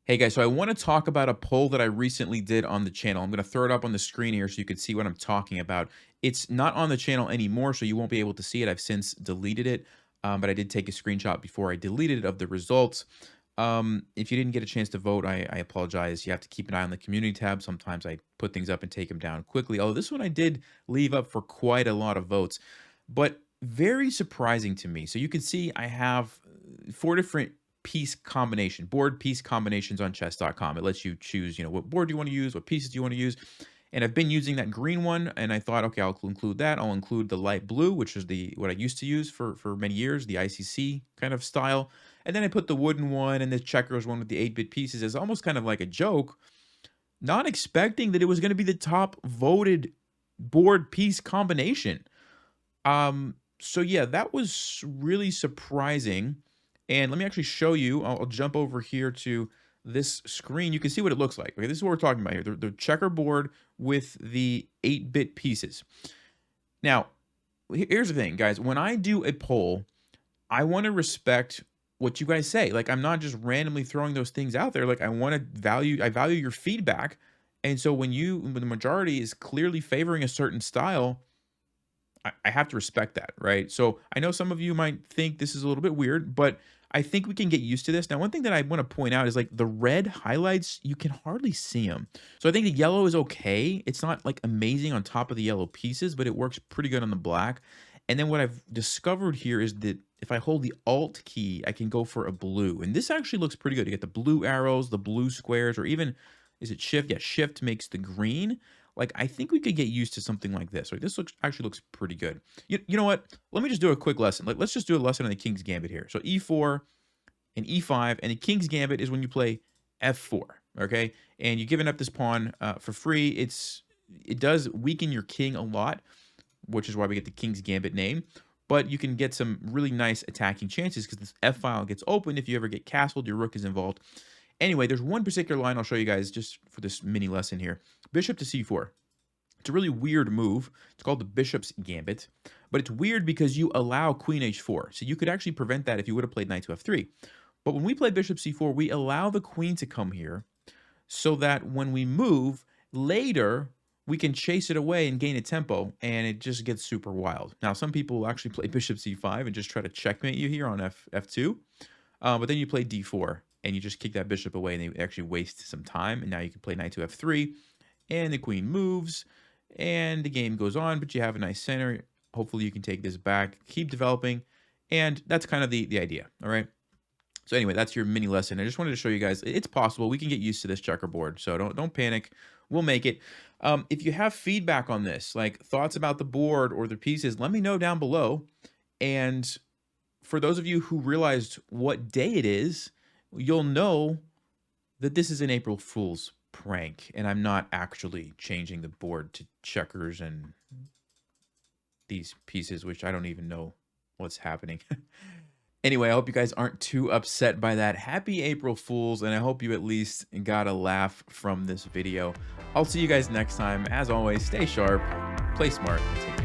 Hey guys, so I want to talk about a poll that I recently did on the channel. I'm going to throw it up on the screen here so you can see what I'm talking about. It's not on the channel anymore, so you won't be able to see it. I've since deleted it, but I did take a screenshot before I deleted it of the results. If you didn't get a chance to vote, I apologize. You have to keep an eye on the community tab. Sometimes I put things up and take them down quickly. Although this one I did leave up for quite a lot of votes, but very surprising to me. So you can see I have four different board piece combinations on chess.com. It lets you choose, what board do you want to use, what pieces do you want to use. And I've been using that green one, and I thought, okay, I'll include that. I'll include the light blue, which is what I used to use for many years, the ICC kind of style. And then I put the wooden one and the checkers one with the 8-bit pieces as almost kind of like a joke, not expecting that it was going to be the top voted board piece combination. So yeah, that was really surprising. And let me actually show you. I'll jump over here to this screen. You can see what it looks like. Okay, this is what we're talking about here. The checkerboard with the 8-bit pieces. Now, here's the thing, guys. When I do a poll, I want to respect what you guys say. Like, I'm not just randomly throwing those things out there. Like, I value your feedback. And so when the majority is clearly favoring a certain style, I have to respect that, right? So I know some of you might think this is a little bit weird, but I think we can get used to this. Now, one thing that I want to point out is like the red highlights, you can hardly see them. So I think the yellow is okay. It's not like amazing on top of the yellow pieces, but it works pretty good on the black. And then what I've discovered here is that if I hold the Alt key, I can go for a blue. And this actually looks pretty good. You get the blue arrows, the blue squares, or even, is it Shift? Yeah, Shift makes the green. Like, I think we could get used to something like this. Right? This actually looks pretty good. You know what? Let me just do a quick lesson. Like, let's just do a lesson on the King's Gambit here. So E4 and E5, and the King's Gambit is when you play F4, okay? And you're giving up this pawn for free. It does weaken your king a lot, which is why we get the King's Gambit name. But you can get some really nice attacking chances because this F file gets opened. If you ever get castled, your rook is involved. Anyway, there's one particular line I'll show you guys just for this mini lesson here. Bishop to C4. It's a really weird move. It's called the Bishop's Gambit. But it's weird because you allow Queen H4. So you could actually prevent that if you would have played Knight to F3. But when we play Bishop C4, we allow the Queen to come here so that when we move, later we can chase it away and gain a tempo, and it just gets super wild. Now, some people will actually play Bishop C5 and just try to checkmate you here on F2. But then you play D4, and you just kick that bishop away, and they actually waste some time. And now you can play Knight to F3, and the queen moves, and the game goes on, but you have a nice center. Hopefully you can take this back, keep developing, and that's kind of the idea, all right? So anyway, that's your mini lesson. I just wanted to show you guys it's possible. We can get used to this checkerboard, so don't panic. We'll make it. If you have feedback on this, like thoughts about the board or the pieces, let me know down below. And for those of you who realized what day it is, you'll know that this is an April Fool's prank, and I'm not actually changing the board to checkers and these pieces, which I don't even know what's happening. Anyway, I hope you guys aren't too upset by that. Happy April Fools, and I hope you at least got a laugh from this video. I'll see you guys next time. As always, stay sharp, play smart, and take